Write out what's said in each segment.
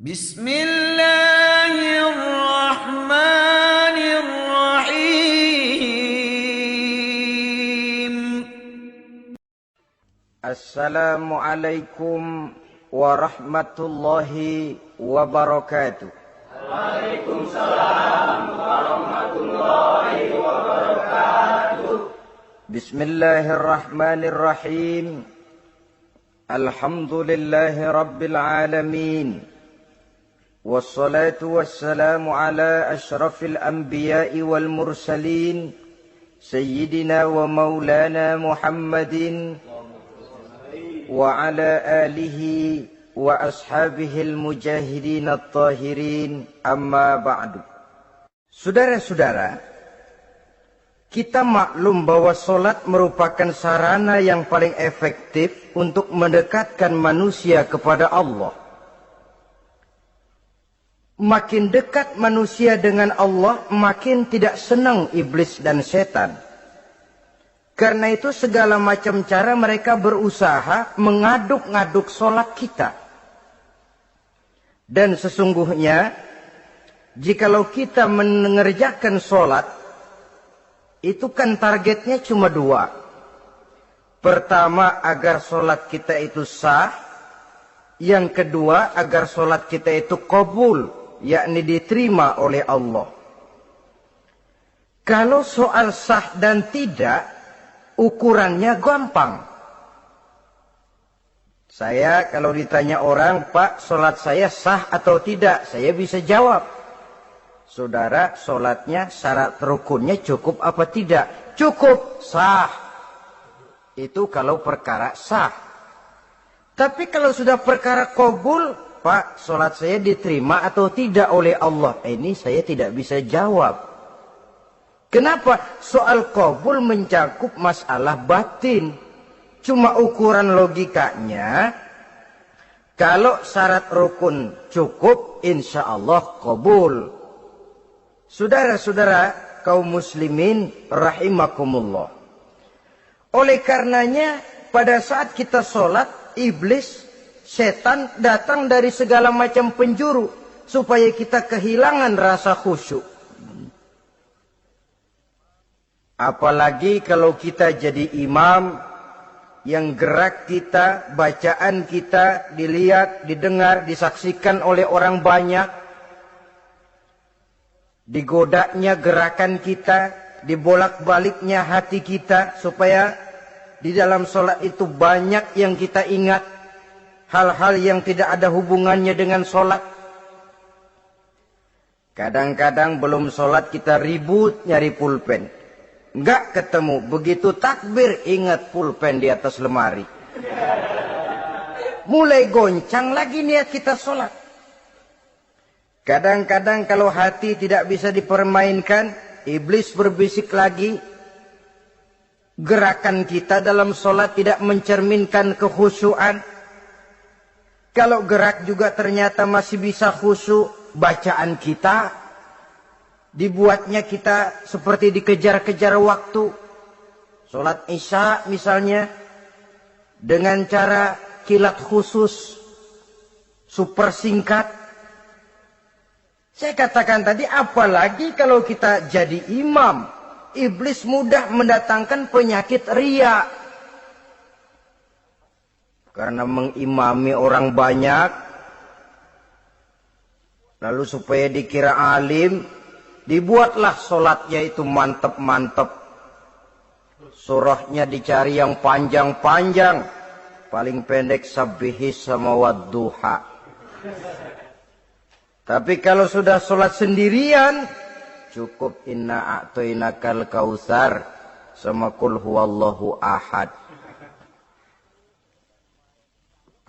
Bismillahirrahmanirrahim. Assalamualaikum warahmatullahi wabarakatuh. Waalaikumsalam warahmatullahi wabarakatuh. Bismillahirrahmanirrahim. Alhamdulillahi rabbil alamin. Wassalatu wassalamu ala ashrafil anbiya'i wal mursalin. Sayyidina wa maulana Muhammadin. Wa ala alihi wa ashabihil mujahidin at-tahirin, amma ba'du. Saudara-saudara, kita maklum bahwa solat merupakan sarana yang paling efektif untuk mendekatkan manusia kepada Allah. Makin dekat manusia dengan Allah, makin tidak senang iblis dan setan. Karena itu segala macam cara mereka berusaha mengaduk-ngaduk solat kita. Dan sesungguhnya, jikalau kita mengerjakan solat, itu kan targetnya cuma dua. Pertama, agar solat kita itu sah. Yang kedua, agar solat kita itu qabul, yakni diterima oleh Allah. Kalau soal sah dan tidak, ukurannya gampang. Saya kalau ditanya orang, Pak, solat saya sah atau tidak? Saya bisa jawab. Saudara, solatnya syarat rukunnya cukup apa tidak? Cukup, sah. Itu kalau perkara sah. Tapi kalau sudah perkara qabul, Pak, solat saya diterima atau tidak oleh Allah? Ini saya tidak bisa jawab. Kenapa? Soal qabul mencakup masalah batin. Cuma ukuran logikanya, kalau syarat rukun cukup, insya Allah qabul. Saudara-saudara kaum muslimin rahimakumullah. Oleh karenanya, pada saat kita solat, iblis, setan datang dari segala macam penjuru supaya kita kehilangan rasa khusyuk. Apalagi kalau kita jadi imam yang gerak kita, bacaan kita dilihat, didengar, disaksikan oleh orang banyak. Digodanya gerakan kita, dibolak-baliknya hati kita supaya di dalam sholat itu banyak yang kita ingat. Hal-hal yang tidak ada hubungannya dengan sholat. Kadang-kadang belum sholat kita ribut nyari pulpen. Enggak ketemu. Begitu takbir ingat pulpen di atas lemari. Mulai goncang lagi niat kita sholat. Kadang-kadang kalau hati tidak bisa dipermainkan, iblis berbisik lagi. Gerakan kita dalam sholat tidak mencerminkan kekhusyuan. Kalau gerak juga ternyata masih bisa khusyuk, bacaan kita dibuatnya kita seperti dikejar-kejar waktu. Sholat Isya misalnya dengan cara kilat khusus, super singkat. Saya katakan tadi, apalagi kalau kita jadi imam, iblis mudah mendatangkan penyakit riya. Karena mengimami orang banyak, lalu supaya dikira alim, dibuatlah sholatnya itu mantep-mantep. Surahnya dicari yang panjang-panjang, paling pendek sabbihis sama wadduha. Tapi kalau sudah sholat sendirian, cukup inna a'toinakal kautsar sama kul huwallahu ahad.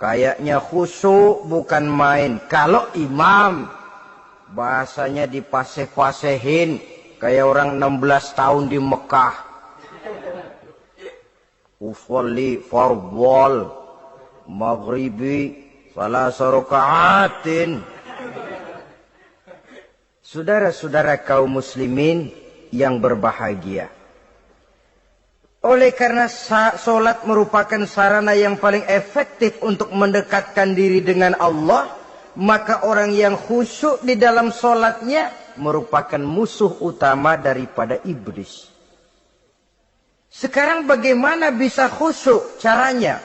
Kayaknya khusyuk bukan main. Kalau imam, bahasanya dipaseh-pasehin. Kayak orang 16 tahun di Mekah. Usolli fardhol maghribi salasa raka'atin. Saudara-saudara kaum muslimin yang berbahagia. Oleh karena solat merupakan sarana yang paling efektif untuk mendekatkan diri dengan Allah, maka orang yang khusyuk di dalam sholatnya merupakan musuh utama daripada iblis. Sekarang bagaimana bisa khusyuk caranya?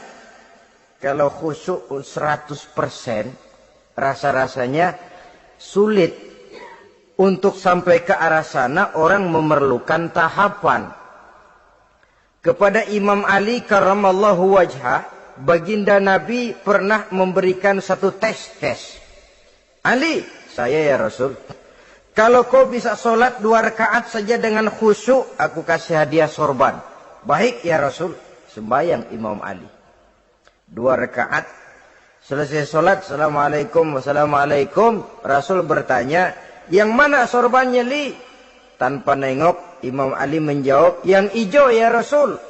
Kalau khusyuk 100%, rasa-rasanya sulit. Untuk sampai ke arah sana orang memerlukan tahapan. Kepada Imam Ali karramallahu wajhah, baginda Nabi pernah memberikan satu tes. Ali, saya ya Rasul, kalau kau bisa sholat 2 rakaat saja dengan khusyuk, aku kasih hadiah sorban. Baik ya Rasul. Sembayang Imam Ali 2 rakaat. Selesai sholat, assalamualaikum, wassalamualaikum. Rasul bertanya, yang mana sorbannya Li? Tanpa nengok, Imam Ali menjawab, yang hijau ya Rasul.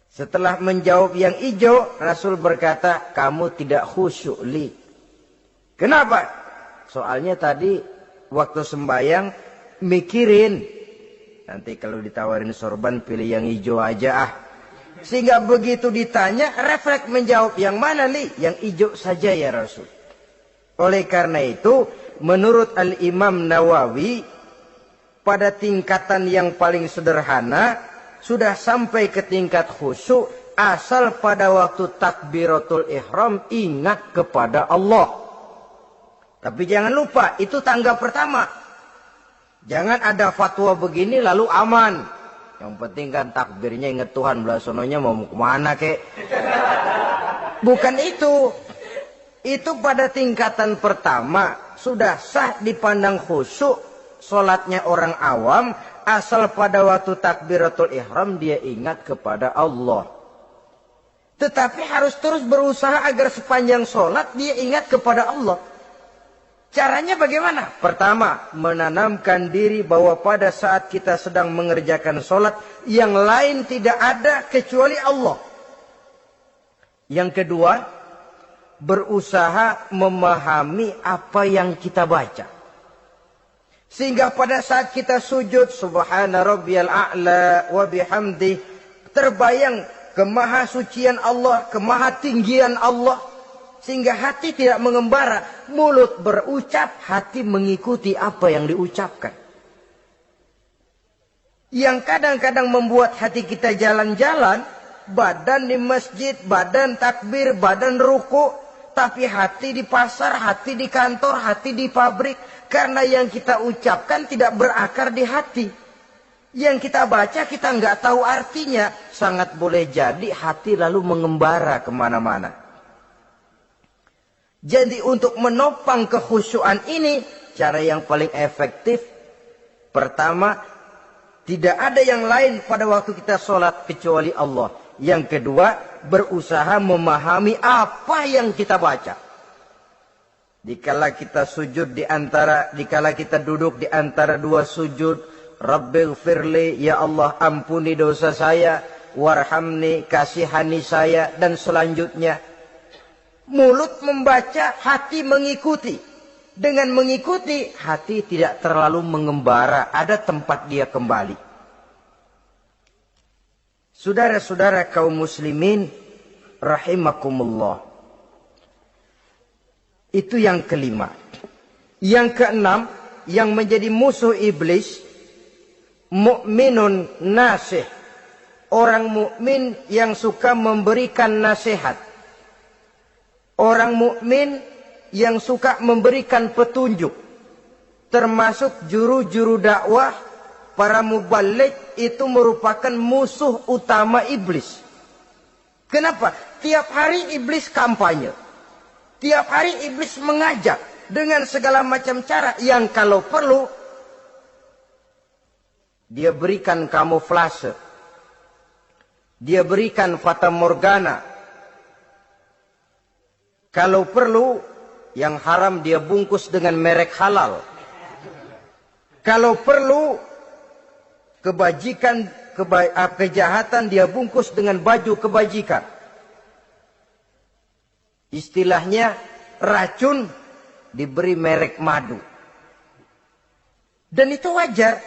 Setelah menjawab yang hijau, Rasul berkata, kamu tidak khusyuk Li. Kenapa? Soalnya tadi waktu sembahyang mikirin, nanti kalau ditawarin sorban pilih yang hijau aja ah. Sehingga begitu ditanya, refleks menjawab, yang mana Li? Yang hijau saja ya Rasul. Oleh karena itu, menurut Al-Imam Nawawi, pada tingkatan yang paling sederhana, sudah sampai ke tingkat khusyuk, asal pada waktu takbiratul ihram ingat kepada Allah. Tapi jangan lupa, itu tangga pertama. Jangan ada fatwa begini lalu aman. Yang penting kan takbirnya ingat Tuhan, belasononya mau kemana kek. Bukan itu. Itu pada tingkatan pertama sudah sah dipandang khusyuk solatnya orang awam, asal pada waktu takbiratul ihram dia ingat kepada Allah. Tetapi harus terus berusaha agar sepanjang solat dia ingat kepada Allah. Caranya bagaimana? Pertama, menanamkan diri bahwa pada saat kita sedang mengerjakan solat, yang lain tidak ada kecuali Allah. Yang kedua, berusaha memahami apa yang kita baca. Sehingga pada saat kita sujud, subhana rabbiyal a'la wa bihamdi, terbayang kemahasucian Allah, kemahatinggian Allah. Sehingga hati tidak mengembara, mulut berucap, hati mengikuti apa yang diucapkan. Yang kadang-kadang membuat hati kita jalan-jalan, badan di masjid, badan takbir, badan ruku, tapi hati di pasar, hati di kantor, hati di pabrik. Karena yang kita ucapkan tidak berakar di hati. Yang kita baca kita nggak tahu artinya. Sangat boleh jadi hati lalu mengembara kemana-mana. Jadi untuk menopang kekhusyuan ini, cara yang paling efektif, pertama, tidak ada yang lain pada waktu kita sholat kecuali Allah. Yang kedua, berusaha memahami apa yang kita baca. Dikala kita sujud dikala kita duduk di antara 2 sujud, Rabbighfirli, ya Allah ampuni dosa saya, warhamni, kasihani saya, dan selanjutnya. Mulut membaca, hati mengikuti. Dengan mengikuti, hati tidak terlalu mengembara, ada tempat dia kembali. Saudara-saudara kaum muslimin rahimakumullah. Itu yang kelima. Yang keenam, yang menjadi musuh iblis, mukminun nasih. Orang mukmin yang suka memberikan nasihat. Orang mukmin yang suka memberikan petunjuk. Termasuk juru-juru dakwah, para muballigh, itu merupakan musuh utama iblis. Kenapa? Tiap hari iblis kampanye. Tiap hari iblis mengajak dengan segala macam cara yang kalau perlu dia berikan kamuflase. Dia berikan fata morgana. Kalau perlu yang haram dia bungkus dengan merek halal. Kalau perlu kejahatan dia bungkus dengan baju kebajikan. Istilahnya racun diberi merek madu. Dan itu wajar.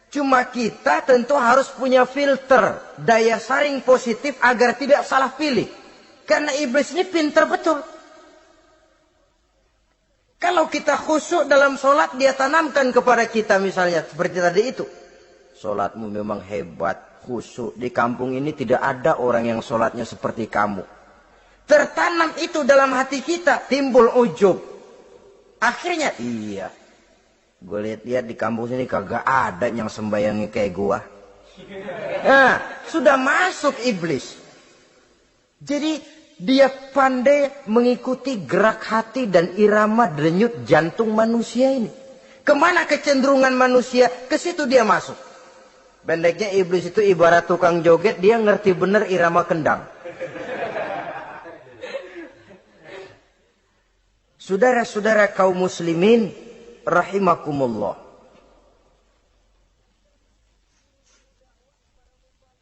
Cuma kita tentu harus punya filter, daya saring positif agar tidak salah pilih. Karena iblis ini pintar betul. Kalau kita khusyuk dalam sholat, dia tanamkan kepada kita misalnya seperti tadi itu. Sholatmu memang hebat, khusyuk. Di kampung ini tidak ada orang yang sholatnya seperti kamu. Tertanam itu dalam hati kita, timbul ujub. Akhirnya, iya. Gue lihat-lihat di kampung sini kagak ada yang sembayangnya kayak gua. Nah, sudah masuk iblis. Jadi dia pandai mengikuti gerak hati dan irama denyut jantung manusia ini. Kemana kecenderungan manusia, ke situ dia masuk. Pendeknya iblis itu ibarat tukang joget, dia ngerti bener irama kendang. Saudara-saudara kaum muslimin rahimakumullah.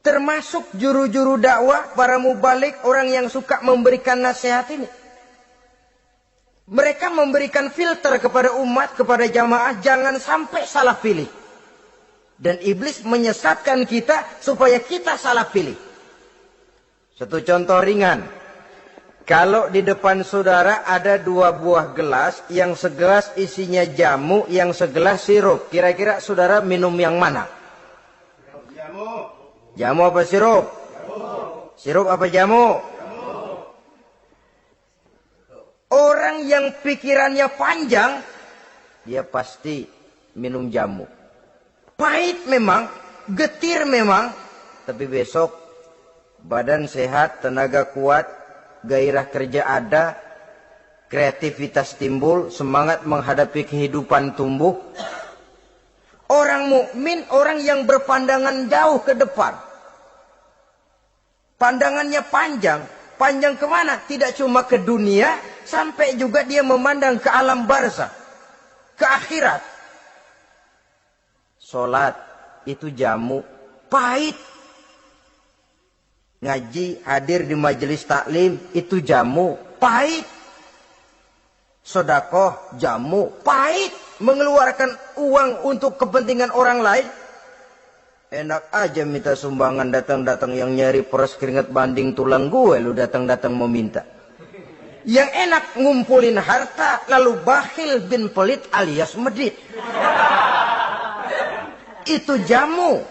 Termasuk juru-juru dakwah, para mubalik, orang yang suka memberikan nasihat ini. Mereka memberikan filter kepada umat, kepada jamaah, jangan sampai salah pilih. Dan iblis menyesatkan kita supaya kita salah pilih. Satu contoh ringan. Kalau di depan saudara ada 2 buah gelas, yang segelas isinya jamu, yang segelas sirup. Kira-kira saudara minum yang mana? Jamu. Jamu apa sirup? Jamu. Sirup apa jamu? Jamu. Orang yang pikirannya panjang, dia pasti minum jamu. Pahit memang, getir memang, tapi besok badan sehat, tenaga kuat, gairah kerja ada, kreativitas timbul, semangat menghadapi kehidupan tumbuh. Orang mukmin, orang yang berpandangan jauh ke depan. Pandangannya panjang. Panjang kemana? Tidak cuma ke dunia, sampai juga dia memandang ke alam barzakh, ke akhirat. Sholat itu jamu, pahit. Ngaji, hadir di majelis taklim, itu jamu, pahit. Sedekah, jamu, pahit. Mengeluarkan uang untuk kepentingan orang lain. Enak aja minta sumbangan, datang-datang yang nyari peres keringat banding tulang gue, lu datang-datang mau minta. Yang enak ngumpulin harta, lalu bakhil bin pelit alias medit. Itu jamu.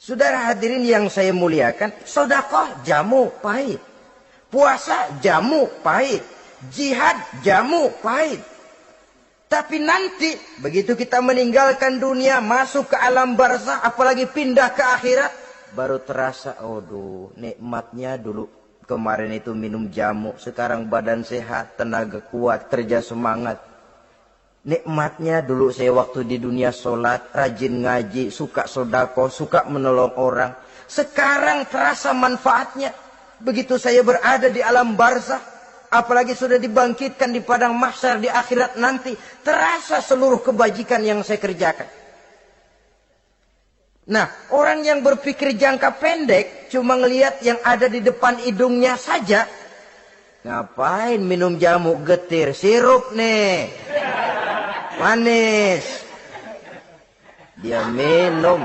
Saudara hadirin yang saya muliakan, sedekah jamu pahit. Puasa jamu pahit. Jihad jamu pahit. Tapi nanti begitu kita meninggalkan dunia, masuk ke alam barzakh, apalagi pindah ke akhirat, baru terasa, aduh, nikmatnya dulu kemarin itu minum jamu, sekarang badan sehat, tenaga kuat, kerja semangat. Nikmatnya dulu saya waktu di dunia sholat, rajin ngaji, suka sedekah, suka menolong orang. Sekarang terasa manfaatnya. Begitu saya berada di alam barzakh, apalagi sudah dibangkitkan di padang mahsyar di akhirat nanti, terasa seluruh kebajikan yang saya kerjakan. Nah, orang yang berpikir jangka pendek, cuma ngelihat yang ada di depan hidungnya saja. Ngapain minum jamu, getir, sirup nih, manis. Dia minum,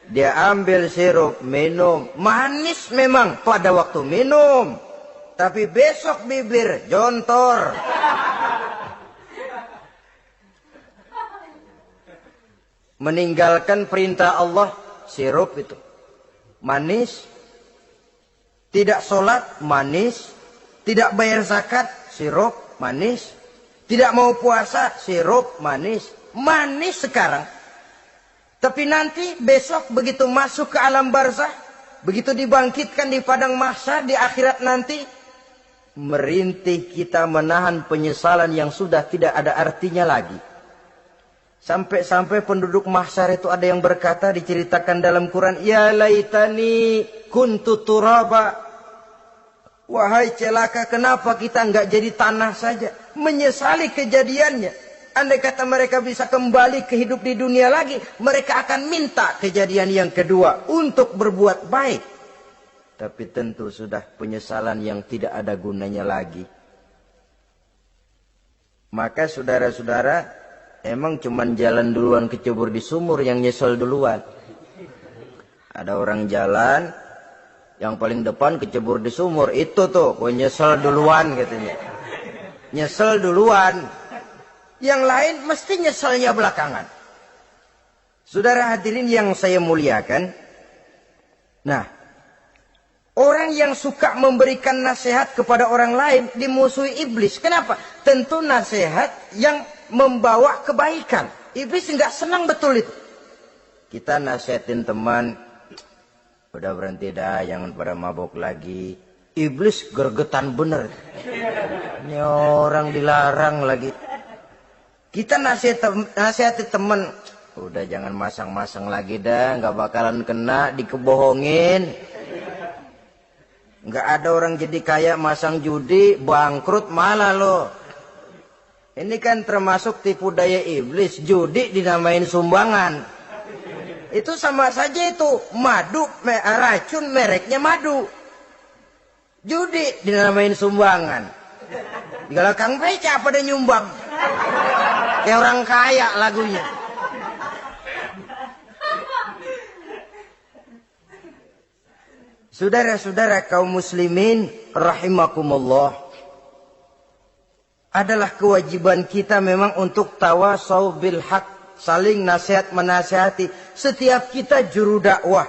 dia ambil sirup, minum, manis memang pada waktu minum. Tapi besok bibir jontor. Meninggalkan perintah Allah, sirup itu. Manis. Tidak sholat, manis. Tidak bayar zakat, sirup, manis. Tidak mau puasa, sirup, manis. Manis sekarang. Tapi nanti besok begitu masuk ke alam barzakh, begitu dibangkitkan di padang mahsyar di akhirat nanti, merintih kita menahan penyesalan yang sudah tidak ada artinya lagi. Sampai-sampai penduduk mahsyar itu ada yang berkata, diceritakan dalam Quran, ya laitani kuntu turaba. Wahai celaka, kenapa kita enggak jadi tanah saja? Menyesali kejadiannya. Andai kata mereka bisa kembali ke hidup di dunia lagi, mereka akan minta kejadian yang kedua untuk berbuat baik. Tapi tentu sudah penyesalan yang tidak ada gunanya lagi. Maka saudara-saudara, emang cuman jalan duluan kecebur di sumur yang nyesel duluan. Ada orang jalan, Yang paling depan kecebur di sumur. Itu tuh, gue nyesel duluan katanya. Nyesel duluan. Yang lain mesti nyeselnya belakangan. Saudara hadirin yang saya muliakan. Nah, orang yang suka memberikan nasihat kepada orang lain dimusuhi iblis. Kenapa? Tentu nasihat yang membawa kebaikan. Iblis nggak senang betul itu. Kita nasihatin teman, udah berhenti dah, jangan pada mabok lagi. Iblis gergetan bener. Ini orang dilarang lagi. Kita nasihati teman, udah jangan masang-masang lagi dah, nggak bakalan kena, dikebohongin. Nggak ada orang jadi kaya masang judi, bangkrut malah lo. Ini kan termasuk tipu daya iblis, judi dinamain sumbangan. Itu sama saja itu, madu, racun mereknya madu. Judi dinamain sumbangan. Kalau Kang Beca pada nyumbang. Kayak orang kaya lagunya. Saudara-saudara kaum muslimin rahimakumullah. Adalah kewajiban kita memang untuk tawasau bil haq, saling nasihat menasihati. Setiap kita juru dakwah,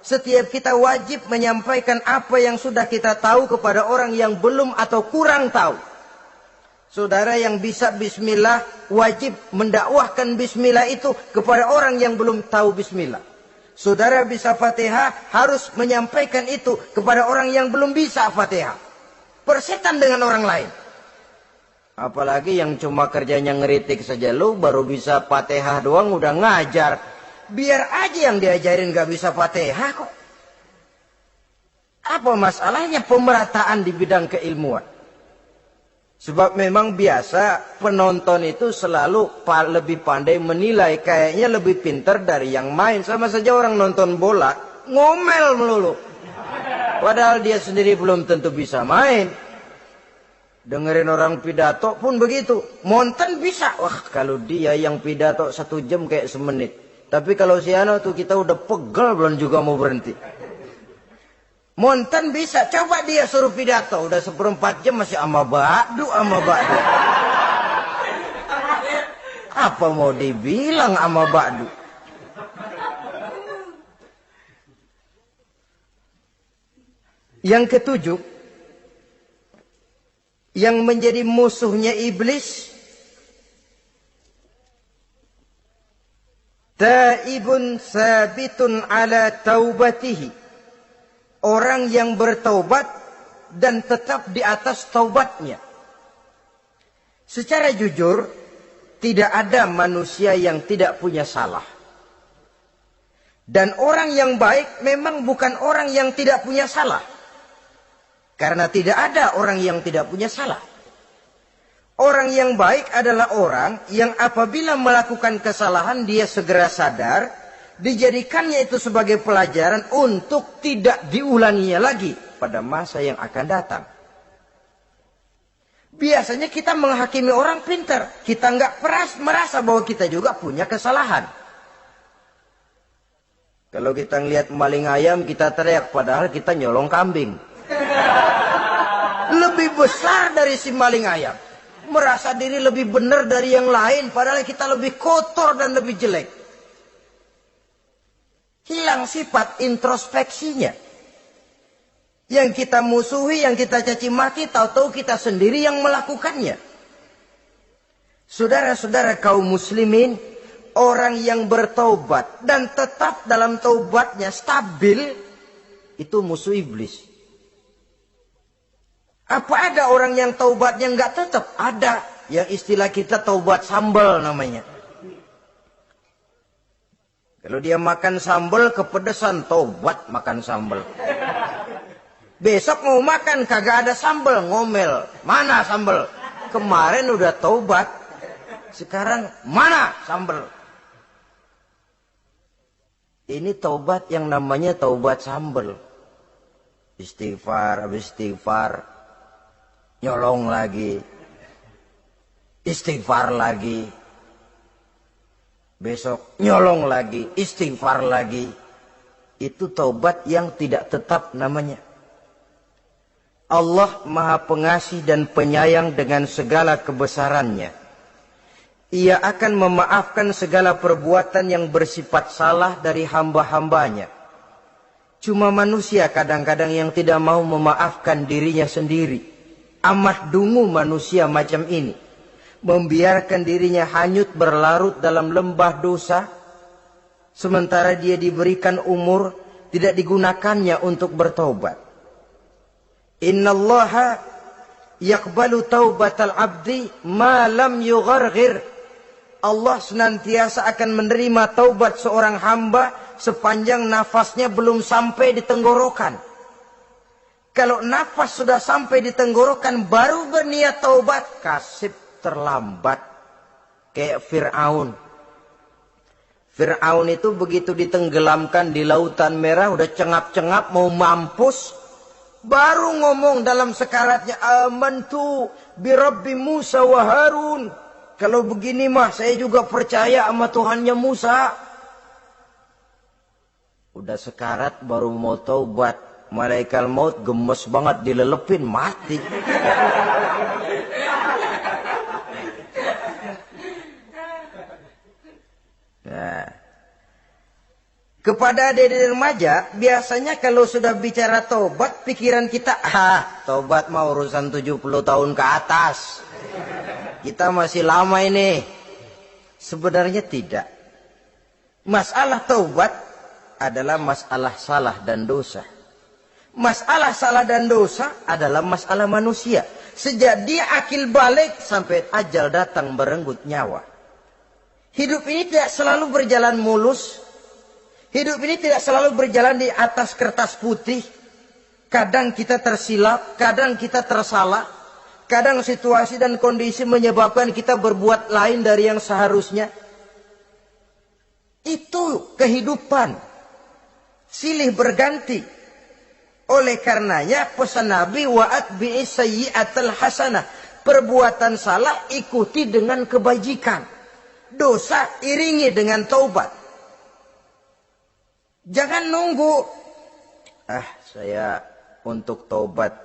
setiap kita wajib menyampaikan apa yang sudah kita tahu kepada orang yang belum atau kurang tahu. Saudara yang bisa bismillah wajib mendakwahkan bismillah itu kepada orang yang belum tahu bismillah. Saudara bisa Fatihah harus menyampaikan itu kepada orang yang belum bisa Fatihah. Persetan dengan orang lain. Apalagi yang cuma kerjanya ngeritik saja, lu baru bisa Fatihah doang udah ngajar. Biar aja yang diajarin gak bisa Fatihah kok. Apa masalahnya pemerataan di bidang keilmuan? Sebab memang biasa penonton itu selalu lebih pandai menilai, kayaknya lebih pintar dari yang main. Sama saja orang nonton bola ngomel melulu. Padahal dia sendiri belum tentu bisa main. Dengerin orang pidato pun begitu. Monten bisa. Wah, kalau dia yang pidato 1 jam kayak semenit. Tapi kalau si Ano tuh kita udah pegel belum juga mau berhenti. Monten bisa. Coba dia suruh pidato. Udah 1/4 jam masih ama ba'du. Apa mau dibilang ama ba'du? Yang ketujuh, yang menjadi musuhnya iblis, taibun sabitun ala taubatihi, orang yang bertaubat dan tetap di atas taubatnya. Secara jujur, tidak ada manusia yang tidak punya salah. Dan orang yang baik memang bukan orang yang tidak punya salah. Karena tidak ada orang yang tidak punya salah. Orang yang baik adalah orang yang apabila melakukan kesalahan dia segera sadar, dijadikannya itu sebagai pelajaran untuk tidak diulanginya lagi pada masa yang akan datang. Biasanya kita menghakimi orang pintar, kita nggak merasa bahwa kita juga punya kesalahan. Kalau kita ngelihat maling ayam kita teriak, padahal kita nyolong kambing. Lebih besar dari si maling ayam. Merasa diri lebih benar dari yang lain. Padahal kita lebih kotor dan lebih jelek. Hilang sifat introspeksinya. Yang kita musuhi, yang kita caci maki, tahu-tahu kita sendiri yang melakukannya. Saudara-saudara kaum muslimin, orang yang bertaubat dan tetap dalam taubatnya stabil, itu musuh iblis. Apa ada orang yang taubatnya nggak tetap? Ada. Yang istilah kita taubat sambal namanya. Kalau dia makan sambal kepedesan, taubat makan sambal. Besok mau makan kagak ada sambal, ngomel. Mana sambal? Kemarin udah taubat. Sekarang mana sambal? Ini taubat yang namanya taubat sambal. Istighfar, habis istighfar. Nyolong lagi, istighfar lagi, besok nyolong lagi, istighfar lagi. Itu taubat yang tidak tetap namanya. Allah Maha Pengasih dan Penyayang dengan segala kebesarannya. Ia akan memaafkan segala perbuatan yang bersifat salah dari hamba-hambanya. Cuma manusia kadang-kadang yang tidak mau memaafkan dirinya sendiri. Amat dungu manusia macam ini. Membiarkan dirinya hanyut berlarut dalam lembah dosa. Sementara dia diberikan umur, tidak digunakannya untuk bertaubat. Innallaha yaqbalu taubatal abdi ma lam yugharghir. Allah senantiasa akan menerima taubat seorang hamba sepanjang nafasnya belum sampai di tenggorokan. Kalau nafas sudah sampai di tenggorokan baru berniat taubat, kasib terlambat. Kayak Fir'aun. Fir'aun itu begitu ditenggelamkan di Lautan Merah, udah cengap-cengap mau mampus, baru ngomong dalam sekaratnya, amantu bi Rabbi Musa wa Harun. Kalau begini mah saya juga percaya sama Tuhannya Musa. Udah sekarat baru mau taubat, malaikat maut gemes banget dilelepin, mati. Nah, kepada adik-adik remaja, biasanya kalau sudah bicara taubat, pikiran kita, taubat mah urusan 70 tahun ke atas. Kita masih lama ini. Sebenarnya tidak. Masalah taubat adalah masalah salah dan dosa. Masalah salah dan dosa adalah masalah manusia. Sejak dia akil balik sampai ajal datang merenggut nyawa. Hidup ini tidak selalu berjalan mulus. Hidup ini tidak selalu berjalan di atas kertas putih. Kadang kita tersilap, kadang kita tersalah. Kadang situasi dan kondisi menyebabkan kita berbuat lain dari yang seharusnya. Itu kehidupan. Silih berganti. Oleh karenanya pesan Nabi, wa'atbi'i sayyi'atal hasanah. Perbuatan salah ikuti dengan kebajikan. Dosa iringi dengan taubat. Jangan nunggu. Saya untuk taubat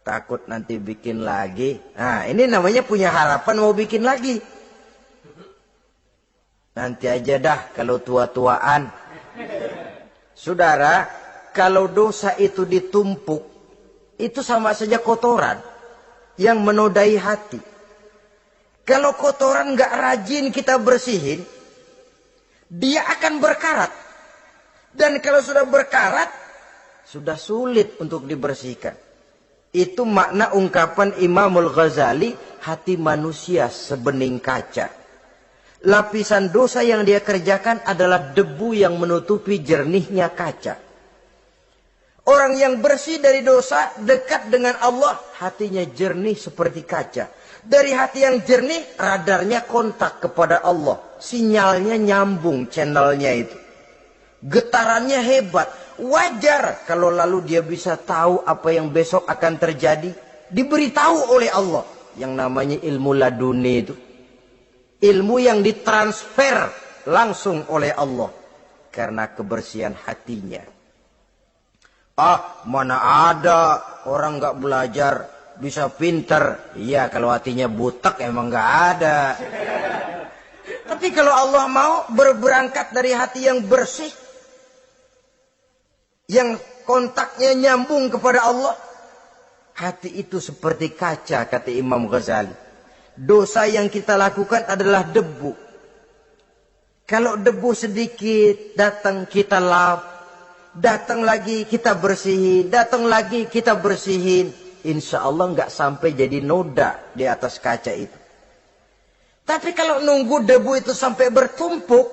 takut nanti bikin lagi. Nah, ini namanya punya harapan mau bikin lagi. Nanti aja dah kalau tua-tuaan. Saudara, kalau dosa itu ditumpuk, itu sama saja kotoran yang menodai hati. Kalau kotoran nggak rajin kita bersihin, dia akan berkarat. Dan kalau sudah berkarat, sudah sulit untuk dibersihkan. Itu makna ungkapan Imamul Ghazali, hati manusia sebening kaca. Lapisan dosa yang dia kerjakan adalah debu yang menutupi jernihnya kaca. Orang yang bersih dari dosa, dekat dengan Allah, hatinya jernih seperti kaca. Dari hati yang jernih, radarnya kontak kepada Allah. Sinyalnya nyambung channelnya itu. Getarannya hebat. Wajar kalau lalu dia bisa tahu apa yang besok akan terjadi. Diberitahu oleh Allah. Yang namanya ilmu laduni itu. Ilmu yang ditransfer langsung oleh Allah. Karena kebersihan hatinya. Mana ada orang gak belajar bisa pinter. Iya, kalau hatinya butek emang gak ada. Tapi kalau Allah mau berberangkat dari hati yang bersih, yang kontaknya nyambung kepada Allah, hati itu seperti kaca, kata Imam Ghazali. Dosa yang kita lakukan adalah debu. Kalau debu sedikit datang kita lap, datang lagi kita bersihin, datang lagi kita bersihin, insya Allah nggak sampai jadi noda di atas kaca itu. Tapi kalau nunggu debu itu sampai bertumpuk,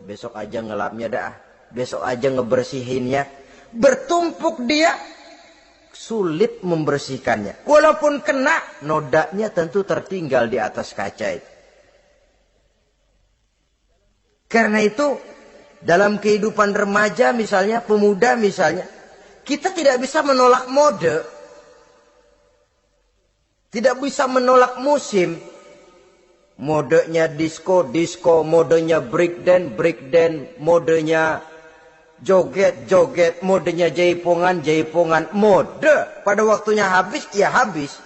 besok aja ngelapnya dah. Besok aja ngebersihinnya. Bertumpuk dia, sulit membersihkannya. Walaupun kena, nodanya tentu tertinggal di atas kaca itu. Karena itu, dalam kehidupan remaja misalnya, pemuda misalnya, kita tidak bisa menolak mode. Tidak bisa menolak musim. Modenya disco, disco, modenya breakdance, breakdance, modenya Joget-joget, modenya jaipongan mode. Pada waktunya habis, ya habis.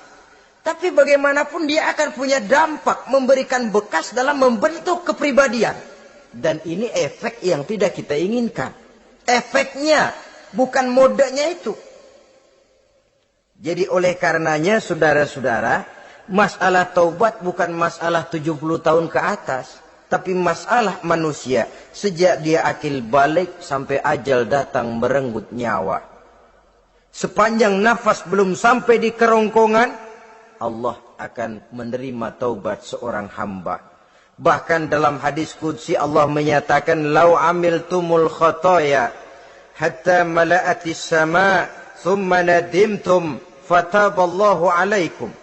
Tapi bagaimanapun dia akan punya dampak, memberikan bekas dalam membentuk kepribadian. Dan ini efek yang tidak kita inginkan. Efeknya, bukan modenya itu. Jadi oleh karenanya, saudara-saudara, masalah taubat bukan masalah 70 tahun ke atas. Tapi masalah manusia sejak dia akil balik sampai ajal datang merenggut nyawa. Sepanjang nafas belum sampai di kerongkongan, Allah akan menerima taubat seorang hamba. Bahkan dalam hadis qudsi Allah menyatakan, "Lau amiltumul khotoya hatta mala'atis sama thumma nadimtum fataballahu alaikum."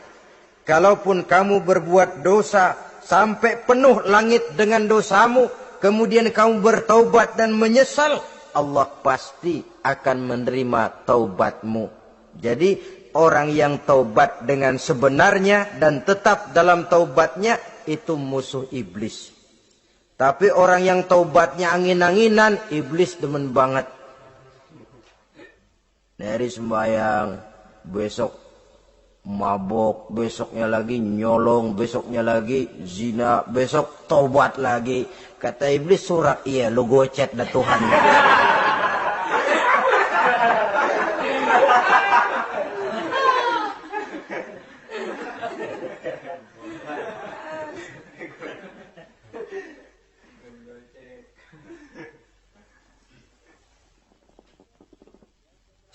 Kalaupun kamu berbuat dosa sampai penuh langit dengan dosamu, kemudian kamu bertaubat dan menyesal, Allah pasti akan menerima taubatmu. Jadi orang yang taubat dengan sebenarnya dan tetap dalam taubatnya itu musuh iblis. Tapi orang yang taubatnya angin-anginan, iblis demen banget. Dari sembahyang, besok mabok, besoknya lagi nyolong, besoknya lagi zina, besok taubat lagi. Kata iblis, surat, iya lu gocet dah Tuhan.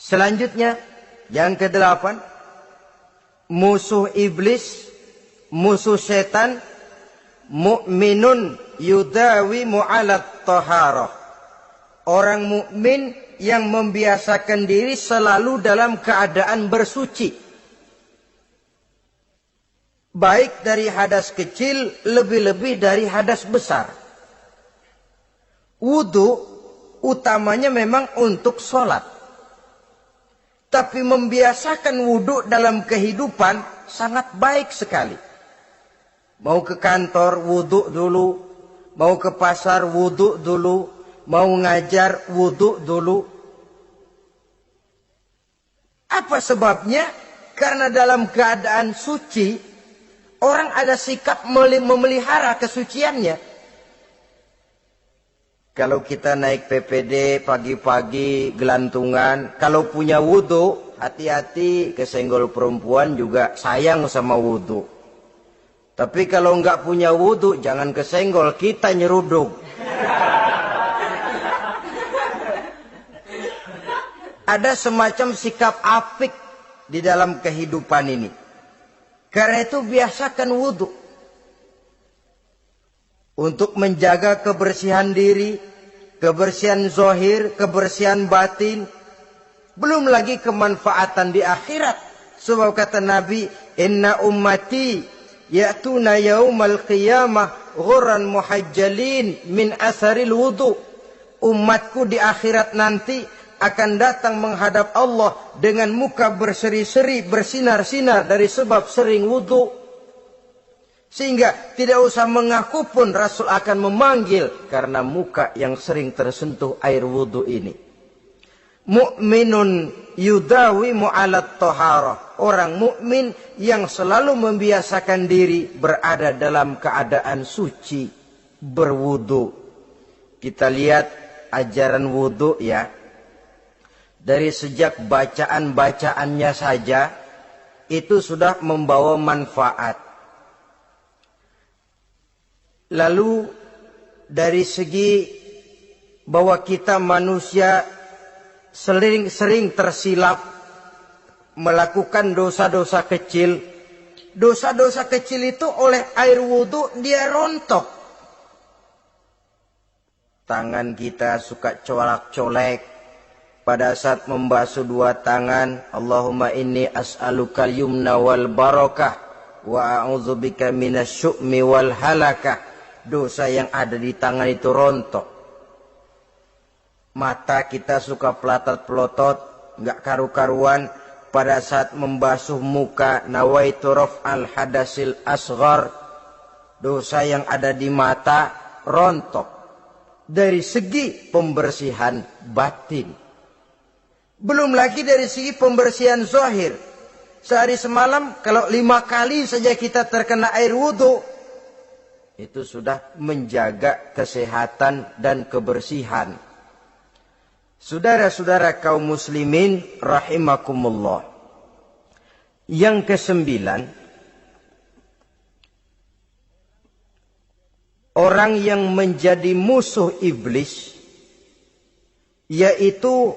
Selanjutnya, yang ke-8, musuh iblis, musuh setan, mu'minun yudawi mu'alat taharah. Orang mukmin yang membiasakan diri selalu dalam keadaan bersuci. Baik dari hadas kecil, lebih-lebih dari hadas besar. Wudu utamanya memang untuk sholat. Tapi membiasakan wudhu dalam kehidupan sangat baik sekali. Mau ke kantor, wudhu dulu. Mau ke pasar, wudhu dulu. Mau ngajar, wudhu dulu. Apa sebabnya? Karena dalam keadaan suci, orang ada sikap memelihara kesuciannya. Kalau kita naik PPD pagi-pagi gelantungan, kalau punya wudhu, hati-hati kesenggol perempuan juga sayang sama wudhu. Tapi kalau nggak punya wudhu, jangan kesenggol, kita nyeruduk. Ada semacam sikap apik di dalam kehidupan ini. Karena itu biasakan wudhu. Untuk menjaga kebersihan diri, kebersihan zahir, kebersihan batin. Belum lagi kemanfaatan di akhirat. Sebab kata Nabi, "Inna ummati ya'tuna yaumal qiyamah ghurran muhajjalin min asaril wudu." Umatku di akhirat nanti akan datang menghadap Allah dengan muka berseri-seri, bersinar-sinar dari sebab sering wudu. Sehingga tidak usah mengaku pun Rasul akan memanggil karena muka yang sering tersentuh air wudu ini. Mu'minun yudawi mu'alat taharah. Orang mukmin yang selalu membiasakan diri berada dalam keadaan suci, berwudu. Kita lihat ajaran wudu ya. Dari sejak bacaan-bacaannya saja itu sudah membawa manfaat. Lalu dari segi bahwa kita manusia sering tersilap melakukan dosa-dosa kecil. Dosa-dosa kecil itu oleh air wudhu dia rontok. Tangan kita suka colak-colek pada saat membasuh dua tangan. Allahumma inni as'alukal yumna wal barakah wa a'udzubika minasyu'mi wal halakah. Dosa yang ada di tangan itu rontok. Mata kita suka pelotot-pelotot, nggak karu-karuan. Pada saat membasuh muka, nawaitu raf'al hadasil asghar. Dosa yang ada di mata rontok. dari segi pembersihan batin. Belum lagi dari segi pembersihan zahir. Sehari semalam kalau 5 kali saja kita terkena air wudhu, itu sudah menjaga kesehatan dan kebersihan. Saudara-saudara kaum muslimin rahimakumullah. Yang ke-9, orang yang menjadi musuh iblis yaitu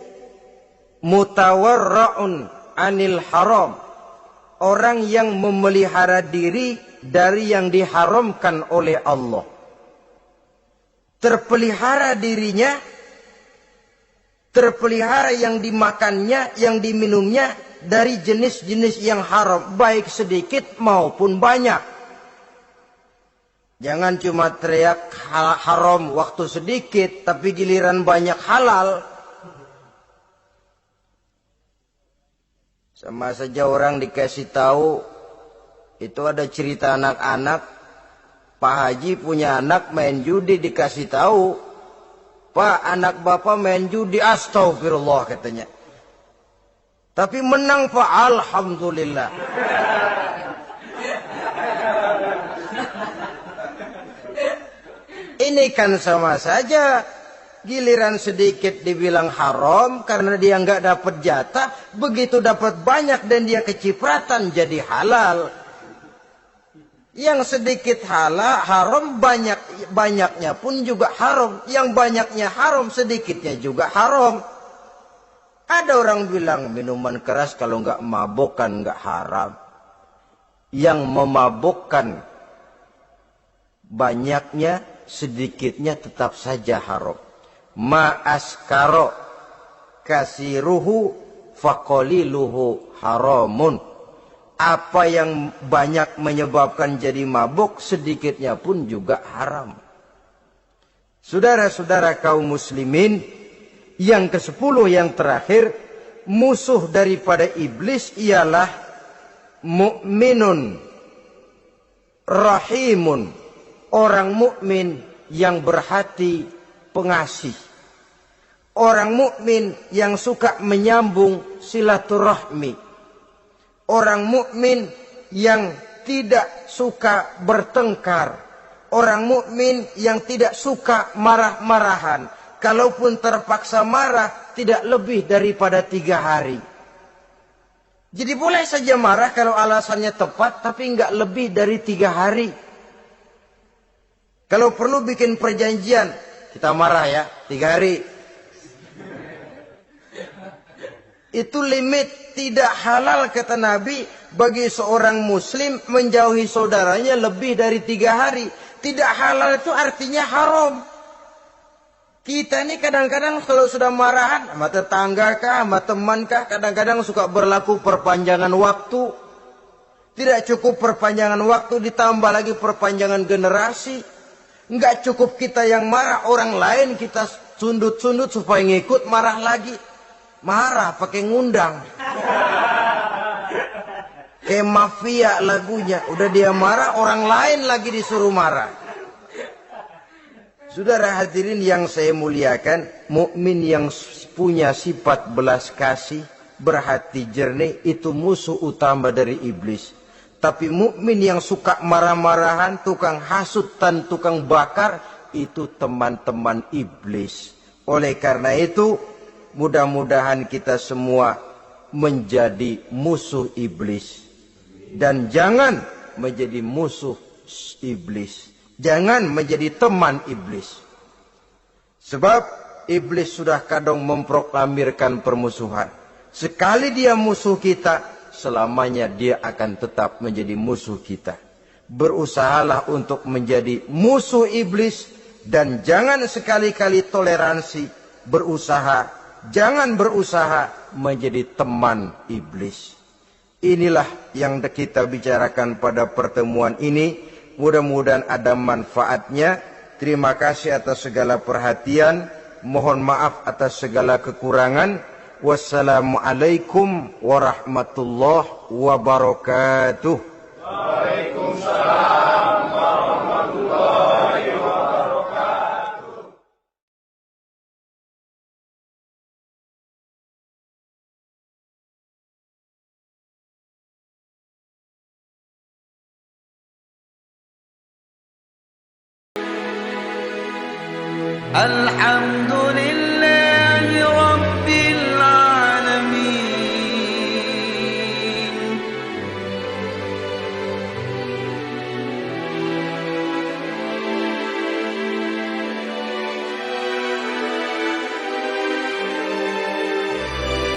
mutawarra'un anil haram, orang yang memelihara diri dari yang diharamkan oleh Allah. Terpelihara dirinya, terpelihara yang dimakannya, yang diminumnya dari jenis-jenis yang haram, baik sedikit maupun banyak. Jangan cuma teriak haram waktu sedikit, tapi giliran banyak halal. Sama saja orang dikasih tahu, itu ada cerita anak-anak, Pak Haji punya anak main judi, dikasih tahu, Pak, anak bapak main judi, astagfirullah katanya. Tapi menang Pak, alhamdulillah. Ini kan sama saja. Giliran sedikit dibilang haram karena dia nggak dapat jatah, begitu dapat banyak dan dia kecipratan jadi halal. Yang sedikit haram, banyaknya pun juga haram. Yang banyaknya haram, sedikitnya juga haram. Ada orang bilang minuman keras kalau nggak mabuk kan nggak haram. Yang memabukkan banyaknya, sedikitnya tetap saja haram. Ma askaro kasiruhu faqaliluhu haramun. Apa yang banyak menyebabkan jadi mabuk, sedikitnya pun juga haram. Saudara-saudara kaum muslimin, yang ke-10 yang terakhir, musuh daripada iblis ialah mukminun rahimun, orang mukmin yang berhati pengasih, orang mukmin yang suka menyambung silaturahmi, orang mukmin yang tidak suka bertengkar, orang mukmin yang tidak suka marah-marahan, kalaupun terpaksa marah tidak lebih daripada 3 hari. Jadi boleh saja marah kalau alasannya tepat, tapi enggak lebih dari 3 hari. Kalau perlu bikin perjanjian, kita marah ya 3 hari. Itu limit, tidak halal kata Nabi bagi seorang muslim menjauhi saudaranya lebih dari 3 hari. Tidak halal itu artinya haram. Kita ini kadang-kadang kalau sudah marahan sama tetangga kah, sama teman kah, kadang-kadang suka berlaku perpanjangan waktu. Tidak cukup perpanjangan waktu, ditambah lagi perpanjangan generasi. Enggak cukup kita yang marah, orang lain kita sundut-sundut supaya ngikut marah lagi. Marah pakai ngundang. Kayak mafia lagunya. Udah dia marah, orang lain lagi disuruh marah. Saudara hadirin yang saya muliakan, mukmin yang punya sifat belas kasih, berhati jernih, itu musuh utama dari iblis. Tapi mukmin yang suka marah-marahan, tukang hasut dan tukang bakar, itu teman-teman iblis. Oleh karena itu, mudah-mudahan kita semua menjadi musuh iblis. Dan jangan menjadi musuh iblis. Jangan menjadi teman iblis. Sebab iblis sudah kadang memproklamirkan permusuhan. Sekali dia musuh kita, selamanya dia akan tetap menjadi musuh kita. Berusahalah untuk menjadi musuh iblis. Dan jangan sekali-kali toleransi. Jangan berusaha menjadi teman iblis. Inilah yang kita bicarakan pada pertemuan ini. Mudah-mudahan ada manfaatnya. Terima kasih atas segala perhatian. Mohon maaf atas segala kekurangan. Wassalamualaikum warahmatullahi wabarakatuh. Waalaikumsalam. الحمد لله